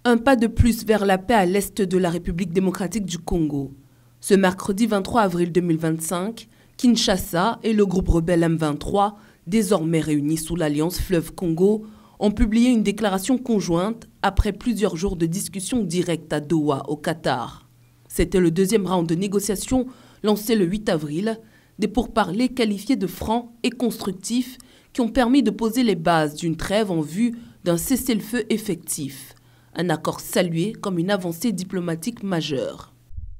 Un pas de plus vers la paix à l'est de la République démocratique du Congo. Ce mercredi 23 avril 2025, Kinshasa et le groupe rebelle M23, désormais réunis sous l'alliance Fleuve Congo, ont publié une déclaration conjointe après plusieurs jours de discussions directes à Doha, au Qatar. C'était le deuxième round de négociations lancé le 8 avril, des pourparlers qualifiés de francs et constructifs qui ont permis de poser les bases d'une trêve en vue d'un cessez-le-feu effectif. Un accord salué comme une avancée diplomatique majeure.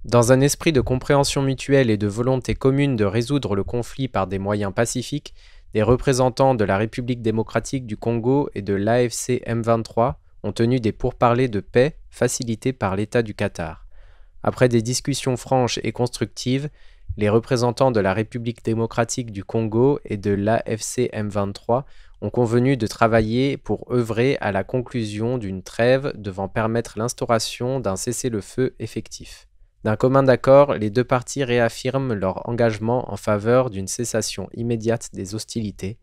Dans un esprit de compréhension mutuelle et de volonté commune de résoudre le conflit par des moyens pacifiques, des représentants de la République démocratique du Congo et de l'AFC M23 ont tenu des pourparlers de paix facilités par l'État du Qatar. Après des discussions franches et constructives, les représentants de la République démocratique du Congo et de l'AFC M23 ont convenu de travailler pour œuvrer à la conclusion d'une trêve devant permettre l'instauration d'un cessez-le-feu effectif. D'un commun accord, les deux parties réaffirment leur engagement en faveur d'une cessation immédiate des hostilités,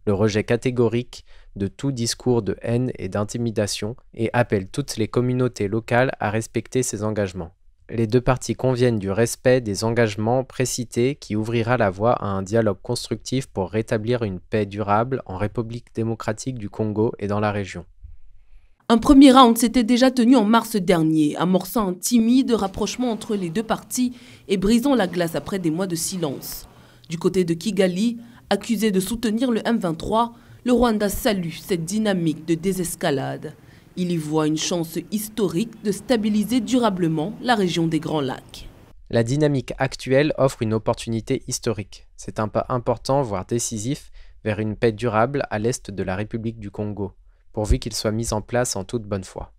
le rejet catégorique de tout discours de haine et d'intimidation et appellent toutes les communautés locales à respecter ces engagements. Les deux parties conviennent du respect des engagements précités qui ouvrira la voie à un dialogue constructif pour rétablir une paix durable en République démocratique du Congo et dans la région. Un premier round s'était déjà tenu en mars dernier, amorçant un timide rapprochement entre les deux parties et brisant la glace après des mois de silence. Du côté de Kigali, accusé de soutenir le M23, le Rwanda salue cette dynamique de désescalade. Il y voit une chance historique de stabiliser durablement la région des Grands Lacs. La dynamique actuelle offre une opportunité historique. C'est un pas important, voire décisif, vers une paix durable à l'est de la République du Congo, pourvu qu'il soit mis en place en toute bonne foi.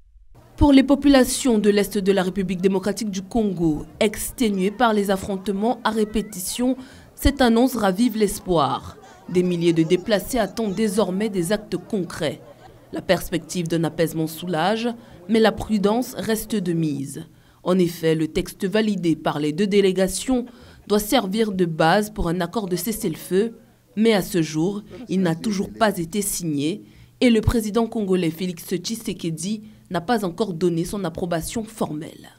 Pour les populations de l'est de la République démocratique du Congo, exténuées par les affrontements à répétition, cette annonce ravive l'espoir. Des milliers de déplacés attendent désormais des actes concrets. La perspective d'un apaisement soulage, mais la prudence reste de mise. En effet, le texte validé par les deux délégations doit servir de base pour un accord de cessez-le-feu, mais à ce jour, il n'a toujours pas été signé et le président congolais Félix Tshisekedi n'a pas encore donné son approbation formelle.